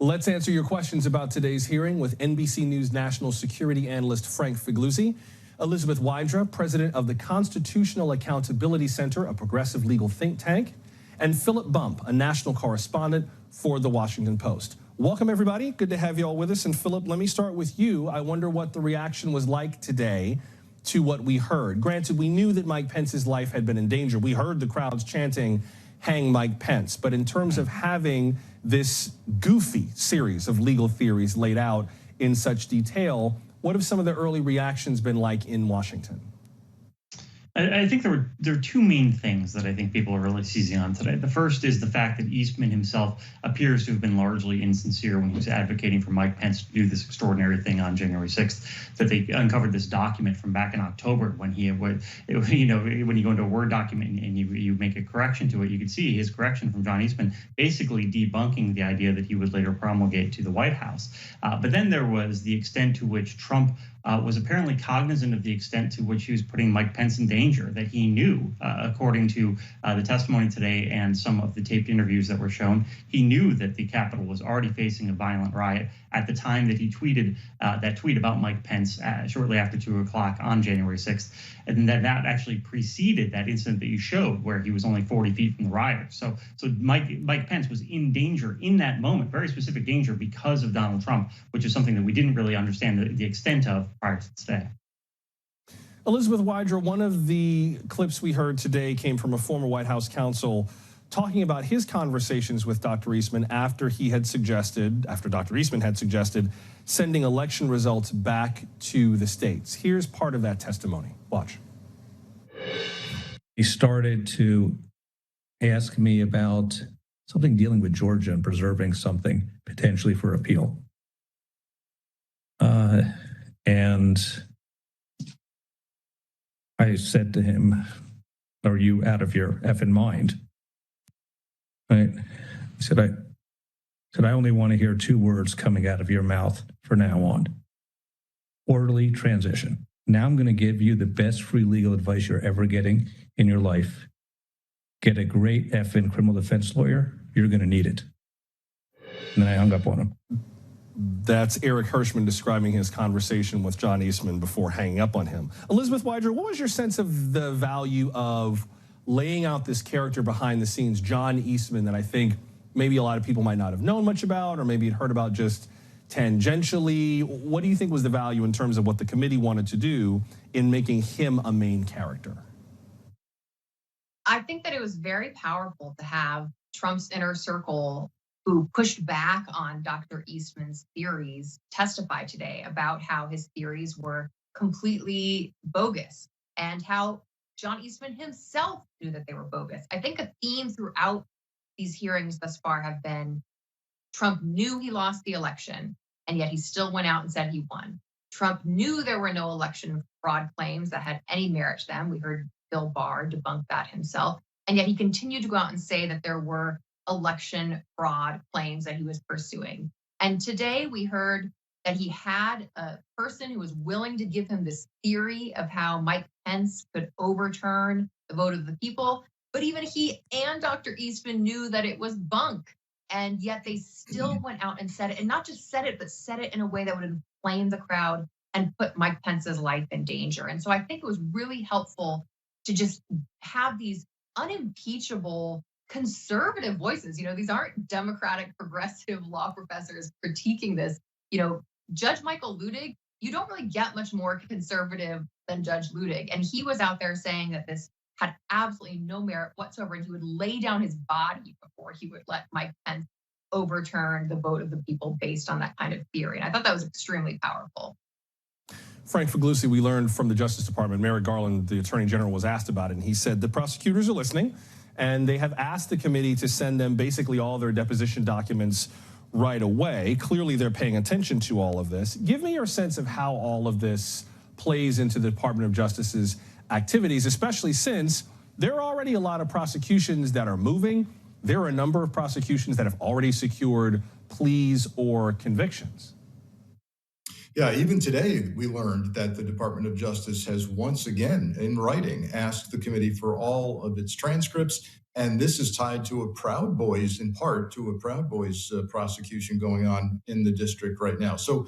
Let's answer your questions about today's hearing with NBC News national security analyst Frank Figliuzzi, Elizabeth Wydra, president of the Constitutional Accountability Center, a progressive legal think tank, and Philip Bump, a national correspondent for The Washington Post. Welcome, everybody. Good to have you all with us. And Philip, let me start with you. I wonder what the reaction was like today to what we heard. Granted, we knew that Mike Pence's life had been in danger. We heard the crowds chanting, "Hang Mike Pence." But in terms of having this goofy series of legal theories laid out in such detail, what have some of the early reactions been like in Washington? I think there are two main things that I think people are really seizing on today. The first is the fact that Eastman himself appears to have been largely insincere when he was advocating for Mike Pence to do this extraordinary thing on January 6th, that they uncovered this document from back in October when he would, when you go into a Word document and you make a correction to it, you could see his correction from John Eastman basically debunking the idea that he would later promulgate to the White House. But then there was the extent to which Trump was apparently cognizant of the extent to which he was putting Mike Pence in danger, that he knew, according to the testimony today and some of the taped interviews that were shown, he knew that the Capitol was already facing a violent riot at the time that he tweeted that tweet about Mike Pence shortly after 2 o'clock on January 6th. And that actually preceded that incident that you showed where he was only 40 feet from the rioters. So Mike Pence was in danger in that moment, very specific danger because of Donald Trump, which is something that we didn't really understand the extent of prior to today. Elizabeth Wydra, one of the clips we heard today came from a former White House counsel talking about his conversations with Dr. Eastman after Dr. Eastman had suggested sending election results back to the states. Here's part of that testimony. Watch. He started to ask me about something dealing with Georgia and preserving something potentially for appeal. And I said to him, "Are you out of your effing mind?" Right? He said, I only want to hear two words coming out of your mouth from now on. Orderly transition. Now I'm going to give you the best free legal advice you're ever getting in your life. Get a great effing criminal defense lawyer. You're going to need it. And then I hung up on him. That's Eric Hirschman describing his conversation with John Eastman before hanging up on him. Elizabeth Wydra, what was your sense of the value of laying out this character behind the scenes, John Eastman, that I think maybe a lot of people might not have known much about, or maybe had heard about just tangentially? What do you think was the value in terms of what the committee wanted to do in making him a main character? I think that it was very powerful to have Trump's inner circle, who pushed back on Dr. Eastman's theories, testify today about how his theories were completely bogus and how John Eastman himself knew that they were bogus. I think a theme throughout these hearings thus far have been Trump knew he lost the election, and yet he still went out and said he won. Trump knew there were no election fraud claims that had any merit to them. We heard Bill Barr debunk that himself. And yet he continued to go out and say that there were election fraud claims that he was pursuing. And today we heard that he had a person who was willing to give him this theory of how Mike Pence could overturn the vote of the people. But even he and Dr. Eastman knew that it was bunk. And yet they still went out and said it, and not just said it, but said it in a way that would inflame the crowd and put Mike Pence's life in danger. And so I think it was really helpful to just have these unimpeachable conservative voices. These aren't Democratic progressive law professors critiquing this. Judge Michael Luttig, you don't really get much more conservative than Judge Luttig. And he was out there saying that this had absolutely no merit whatsoever, and he would lay down his body before he would let Mike Pence overturn the vote of the people based on that kind of theory. And I thought that was extremely powerful. Frank Figliuzzi, we learned from the Justice Department, Merrick Garland, the Attorney General, was asked about it, and he said the prosecutors are listening, and they have asked the committee to send them basically all their deposition documents right away. Clearly, they're paying attention to all of this. Give me your sense of how all of this plays into the Department of Justice's activities, especially since there are already a lot of prosecutions that are moving. There are a number of prosecutions that have already secured pleas or convictions. Yeah, even today, we learned that the Department of Justice has once again, in writing, asked the committee for all of its transcripts And this is tied to a Proud Boys, in part to a Proud Boys prosecution going on in the district right now. So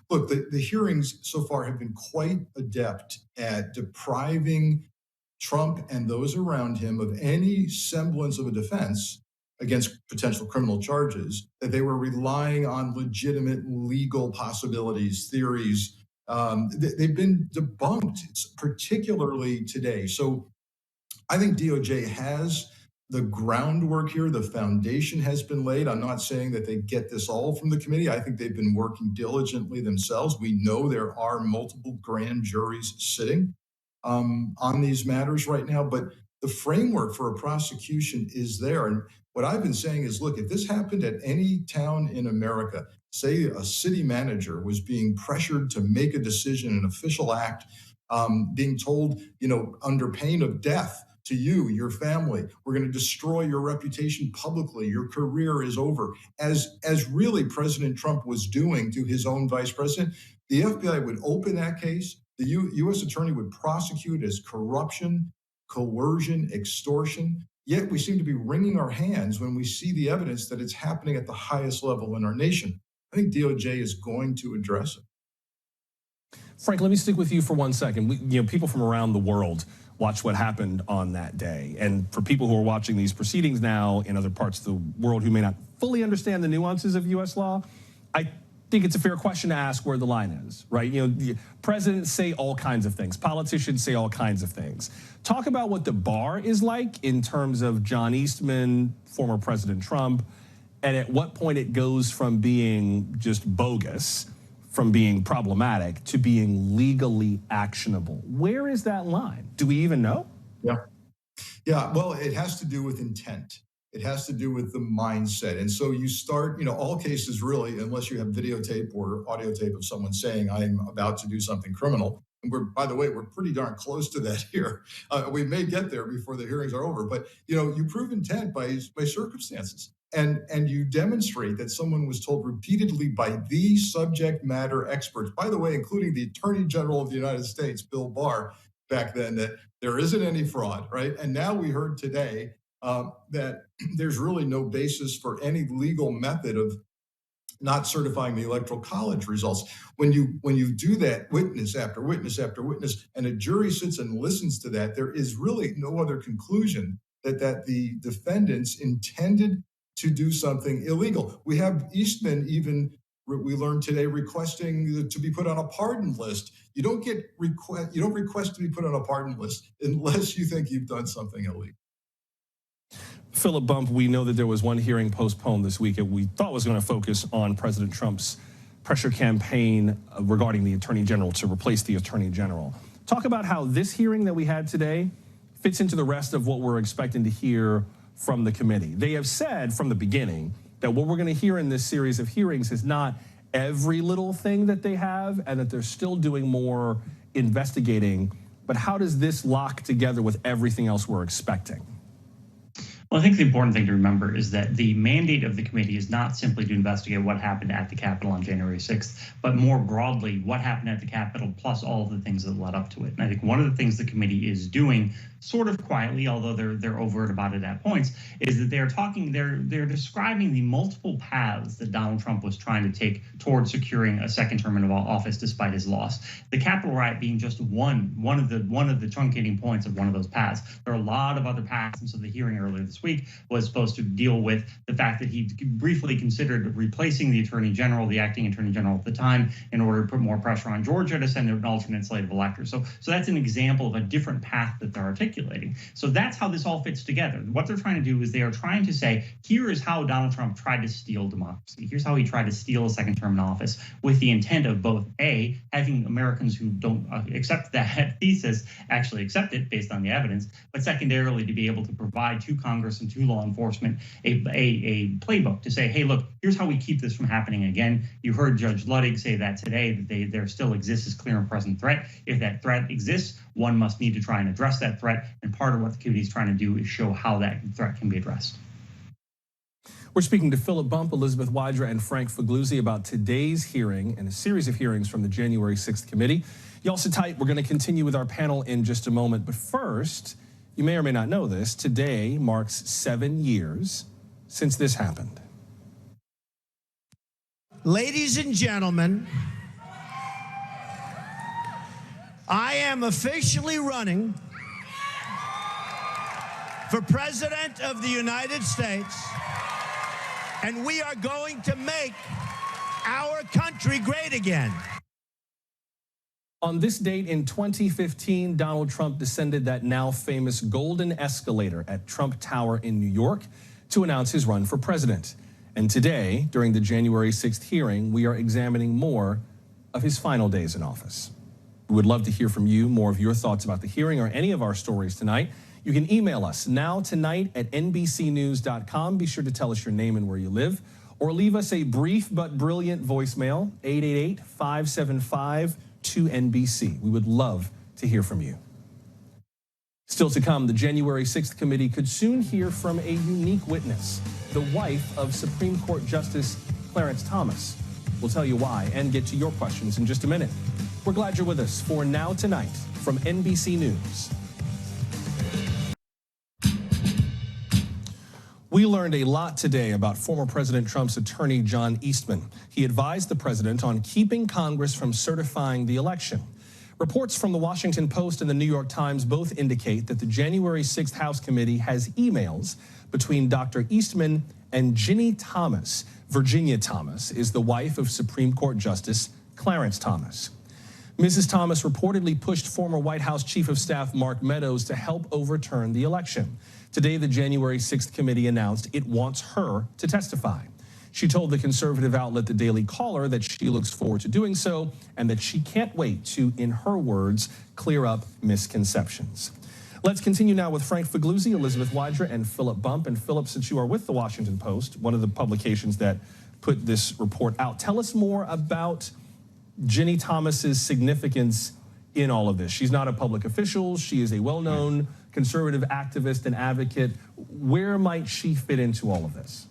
look, the hearings so far have been quite adept at depriving Trump and those around him of any semblance of a defense against potential criminal charges, that they were relying on legitimate legal possibilities, theories. They've been debunked, particularly today. So I think DOJ has the groundwork here. The foundation has been laid. I'm not saying that they get this all from the committee. I think they've been working diligently themselves. We know there are multiple grand juries sitting on these matters right now, but the framework for a prosecution is there. And what I've been saying is, look, if this happened at any town in America, say a city manager was being pressured to make a decision, an official act, being told, under pain of death, to you, your family, we're going to destroy your reputation publicly. Your career is over. As really President Trump was doing to his own vice president, the FBI would open that case. The U.S. attorney would prosecute as corruption, coercion, extortion. Yet we seem to be wringing our hands when we see the evidence that it's happening at the highest level in our nation. I think DOJ is going to address it. Frank, let me stick with you for 1 second. People from around the world watch what happened on that day. And for people who are watching these proceedings now in other parts of the world who may not fully understand the nuances of U.S. law, I think it's a fair question to ask where the line is, right? Presidents say all kinds of things. Politicians say all kinds of things. Talk about what the bar is like in terms of John Eastman, former President Trump, and at what point it goes from being just bogus, from being problematic, to being legally actionable. Where is that line? Do we even know? Yeah, well, it has to do with intent. It has to do with the mindset. And so you start, all cases really, unless you have videotape or audio tape of someone saying, I'm about to do something criminal. And by the way, we're pretty darn close to that here. We may get there before the hearings are over, but you prove intent by circumstances. And you demonstrate that someone was told repeatedly by the subject matter experts, by the way, including the Attorney General of the United States, Bill Barr, back then, that there isn't any fraud, right? And now we heard today that there's really no basis for any legal method of not certifying the Electoral College results. When you do that, witness after witness after witness, and a jury sits and listens to that, there is really no other conclusion that the defendants intended to do something illegal. We have Eastman even, we learned today, requesting to be put on a pardon list. You don't request to be put on a pardon list unless you think you've done something illegal. Philip Bump, we know that there was one hearing postponed this week that we thought was going to focus on President Trump's pressure campaign regarding the Attorney General to replace the Attorney General. Talk about how this hearing that we had today fits into the rest of what we're expecting to hear from the committee. They have said from the beginning that what we're going to hear in this series of hearings is not every little thing that they have, and that they're still doing more investigating. But how does this lock together with everything else we're expecting? Well, I think the important thing to remember is that the mandate of the committee is not simply to investigate what happened at the Capitol on January 6th, but more broadly, what happened at the Capitol, plus all of the things that led up to it. And I think one of the things the committee is doing, sort of quietly, although they're overt about it at points, is that they're describing the multiple paths that Donald Trump was trying to take towards securing a second term in office despite his loss. The Capitol riot being just one of the truncating points of one of those paths. There are a lot of other paths, and so the hearing earlier this week was supposed to deal with the fact that he briefly considered replacing the Attorney General, the acting Attorney General at the time, in order to put more pressure on Georgia to send an alternate slate of electors. So that's an example of a different path that they're articulating. So that's how this all fits together. What they're trying to do is they are trying to say, here is how Donald Trump tried to steal democracy. Here's how he tried to steal a second term in office, with the intent of both, A, having Americans who don't accept that thesis actually accept it based on the evidence, but secondarily to be able to provide to Congress and to law enforcement a playbook to say, hey, look, here's how we keep this from happening again. You heard Judge Ludwig say that today, that there still exists this clear and present threat. If that threat exists, one must need to try and address that threat. And part of what the committee is trying to do is show how that threat can be addressed. We're speaking to Philip Bump, Elizabeth Wydra, and Frank Figluzzi about today's hearing and a series of hearings from the January 6th committee. Y'all sit tight. We're going to continue with our panel in just a moment. But first, You may or may not know this. Today marks 7 years since this happened. Ladies and gentlemen, I am officially running for President of the United States, and we are going to make our country great again. On this date in 2015, Donald Trump descended that now famous golden escalator at Trump Tower in New York to announce his run for president. And today, during the January 6th hearing, we are examining more of his final days in office. We would love to hear from you, more of your thoughts about the hearing or any of our stories tonight. You can email us now tonight at nbcnews.com. Be sure to tell us your name and where you live, or leave us a brief but brilliant voicemail, 888-575-2NBC. We would love to hear from you. Still to come, the January 6th committee could soon hear from a unique witness, the wife of Supreme Court Justice Clarence Thomas. We'll tell you why and get to your questions in just a minute. We're glad you're with us for Now Tonight from NBC News. We learned a lot today about former President Trump's attorney, John Eastman. He advised the president on keeping Congress from certifying the election. Reports from the Washington Post and the New York Times both indicate that the January 6th House Committee has emails between Dr. Eastman and Ginni Thomas. Virginia Thomas is the wife of Supreme Court Justice Clarence Thomas. Mrs. Thomas reportedly pushed former White House Chief of Staff Mark Meadows to help overturn the election. Today, the January 6th committee announced it wants her to testify. She told the conservative outlet The Daily Caller that she looks forward to doing so and that she can't wait to, in her words, clear up misconceptions. Let's continue now with Frank Figluzzi, Elizabeth Wydra, and Philip Bump. And Philip, since you are with the Washington Post, one of the publications that put this report out, tell us more about Ginni Thomas's significance in all of this. She's not a public official. She is a well-known conservative activist and advocate. Where might she fit into all of this?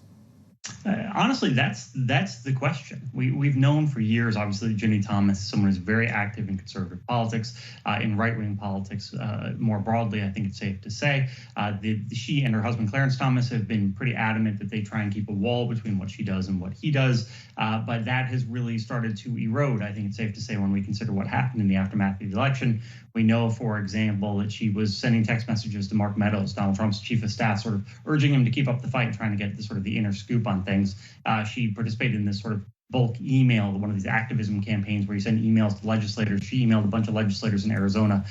Honestly, that's the question. We've known for years, obviously, Ginni Thomas, someone who's very active in conservative politics, in right-wing politics more broadly, I think it's safe to say. She and her husband, Clarence Thomas, have been pretty adamant that they try and keep a wall between what she does and what he does. But that has really started to erode, I think it's safe to say, when we consider what happened in the aftermath of the election. We know, for example, that she was sending text messages to Mark Meadows, Donald Trump's chief of staff, sort of urging him to keep up the fight, trying to get the sort of the inner scoop on things. She participated in this sort of bulk email, one of these activism campaigns where you send emails to legislators. She emailed a bunch of legislators in Arizona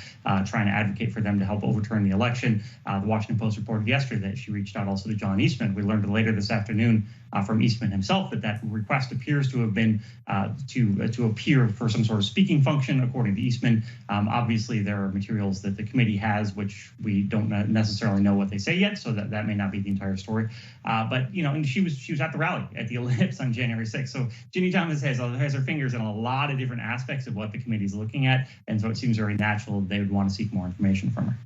trying to advocate for them to help overturn the election. The Washington Post reported yesterday that she reached out also to John Eastman. We learned later this afternoon from Eastman himself that request appears to have been to appear for some sort of speaking function, according to Eastman. Obviously, there are materials that the committee has, which we don't necessarily know what they say yet, so that may not be the entire story. But you know, and she was at the rally at the Ellipse on January 6th. So Ginni Thomas has her fingers in a lot of different aspects of what the committee is looking at, and so it seems very natural they would want to seek more information from her.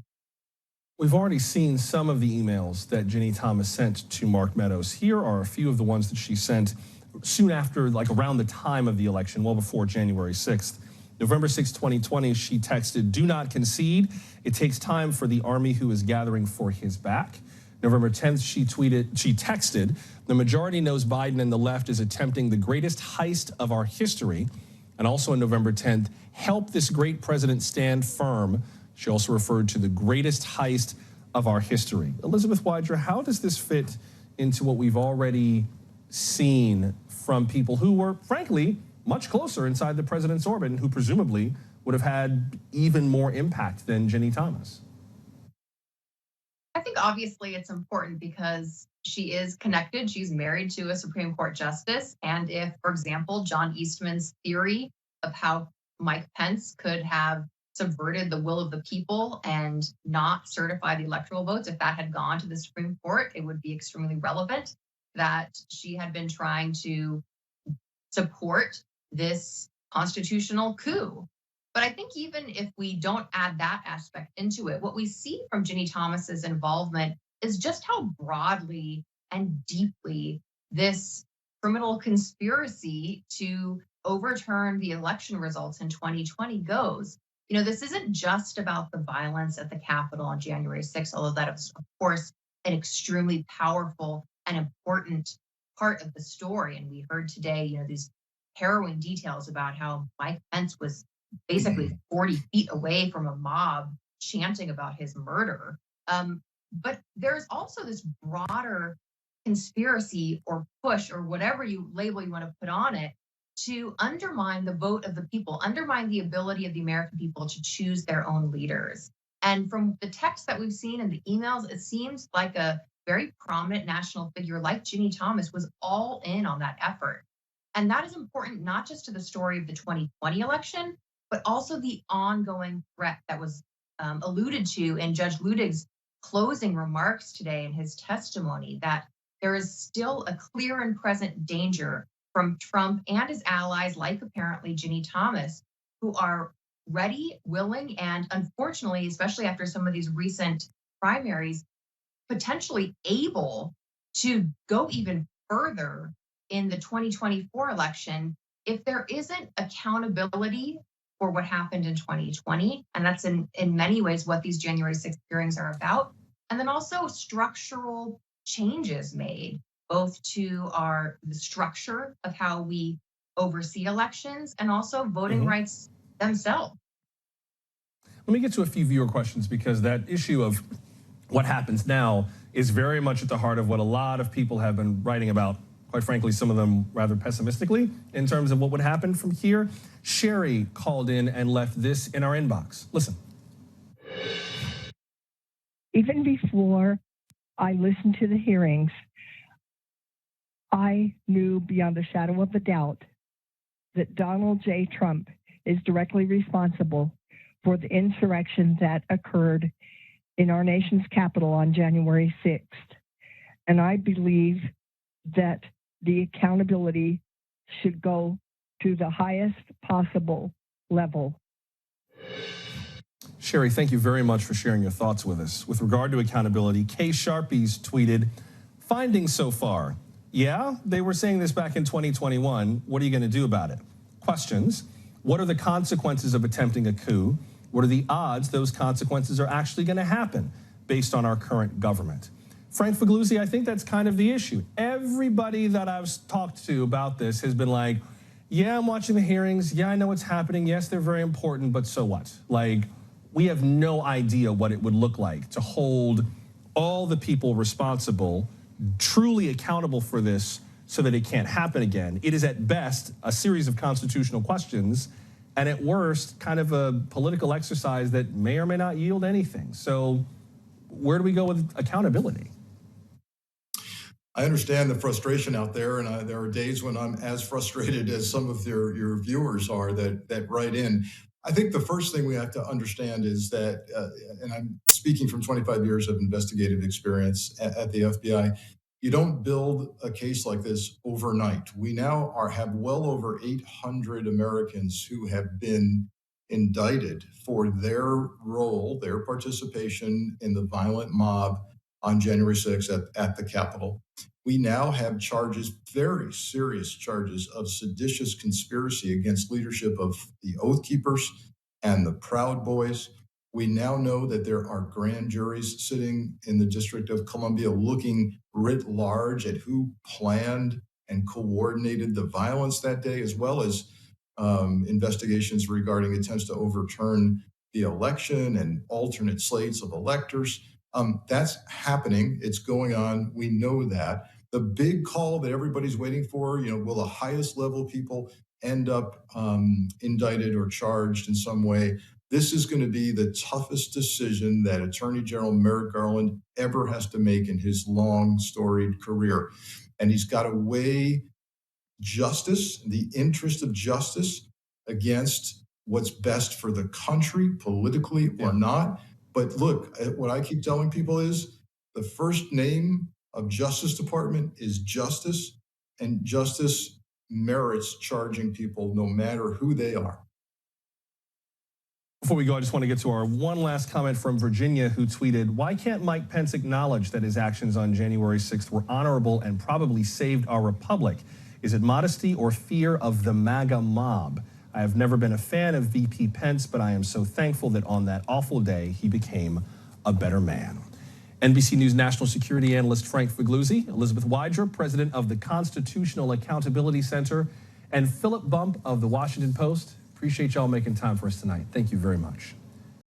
We've already seen some of the emails that Ginni Thomas sent to Mark Meadows. Here are a few of the ones that she sent soon after, like around the time of the election, well before January 6th. November 6, 2020, she texted, "Do not concede. It takes time for the army who is gathering for his back." November 10th, she texted, "The majority knows Biden and the left is attempting the greatest heist of our history." And also on November 10th, "Help this great president stand firm." She also referred to the greatest heist of our history. Elizabeth Wydra, how does this fit into what we've already seen from people who were, frankly, much closer inside the president's orbit and who presumably would have had even more impact than Ginni Thomas? I think obviously it's important because she is connected. She's married to a Supreme Court justice. And if, for example, John Eastman's theory of how Mike Pence could have subverted the will of the people and not certify the electoral votes, if that had gone to the Supreme Court, it would be extremely relevant that she had been trying to support this constitutional coup. But I think even if we don't add that aspect into it, what we see from Ginni Thomas's involvement is just how broadly and deeply this criminal conspiracy to overturn the election results in 2020 goes. this isn't just about the violence at the Capitol on January 6th, although that is, of course, an extremely powerful and important part of the story. And we heard today, these harrowing details about how Mike Pence was basically 40 feet away from a mob chanting about his murder. But there's also this broader conspiracy or push or whatever label you want to put on it to undermine the vote of the people, undermine the ability of the American people to choose their own leaders. And from the text that we've seen and the emails, it seems like a very prominent national figure like Ginni Thomas was all in on that effort. And that is important not just to the story of the 2020 election, but also the ongoing threat that was alluded to in Judge Ludig's closing remarks today in his testimony, that there is still a clear and present danger from Trump and his allies, like apparently Ginni Thomas, who are ready, willing, and unfortunately, especially after some of these recent primaries, potentially able to go even further in the 2024 election if there isn't accountability for what happened in 2020. And that's in many ways what these January 6th hearings are about. And then also structural changes made, both to the structure of how we oversee elections and also voting rights themselves. Let me get to a few viewer questions, because that issue of what happens now is very much at the heart of what a lot of people have been writing about, quite frankly, some of them rather pessimistically, in terms of what would happen from here. Sherry called in and left this in our inbox. Listen. Even before I listened to the hearings, I knew beyond a shadow of a doubt that Donald J. Trump is directly responsible for the insurrection that occurred in our nation's capital on January 6th. And I believe that the accountability should go to the highest possible level. Sherry, thank you very much for sharing your thoughts with us. With regard to accountability, Kay Sharpies tweeted, findings so far. Yeah, they were saying this back in 2021. What are you going to do about it? Questions. What are the consequences of attempting a coup? What are the odds those consequences are actually going to happen based on our current government? Frank Figluzzi, I think that's kind of the issue. Everybody that I've talked to about this has been like, yeah, I'm watching the hearings. Yeah, I know what's happening. Yes, they're very important, but so what? Like, we have no idea what it would look like to hold all the people responsible, truly accountable for this, so that it can't happen again. It is at best a series of constitutional questions, and at worst, kind of a political exercise that may or may not yield anything. So where do we go with accountability? I understand the frustration out there, and there are days when I'm as frustrated as some of your viewers are that write in. I think the first thing we have to understand is that, and I'm speaking from 25 years of investigative experience at the FBI, you don't build a case like this overnight. We now have well over 800 Americans who have been indicted for their role, their participation in the violent mob on January 6th at the Capitol. We now have charges, very serious charges, of seditious conspiracy against leadership of the Oath Keepers and the Proud Boys. We now know that there are grand juries sitting in the District of Columbia looking writ large at who planned and coordinated the violence that day, as well as investigations regarding attempts to overturn the election and alternate slates of electors. That's happening. It's going on. We know that. The big call that everybody's waiting for, will the highest level people end up indicted or charged in some way? This is going to be the toughest decision that Attorney General Merrick Garland ever has to make in his long, storied career. And he's got to weigh justice, the interest of justice, against what's best for the country, politically or not. But look, what I keep telling people is the first name of Justice Department is justice, and justice merits charging people no matter who they are. Before we go, I just want to get to our one last comment from Virginia, who tweeted, why can't Mike Pence acknowledge that his actions on January 6th were honorable and probably saved our republic? Is it modesty or fear of the MAGA mob? I have never been a fan of VP Pence, but I am so thankful that on that awful day, he became a better man. NBC News national security analyst Frank Figluzzi, Elizabeth Wydra, president of the Constitutional Accountability Center, and Philip Bump of the Washington Post. Appreciate y'all making time for us tonight. Thank you very much.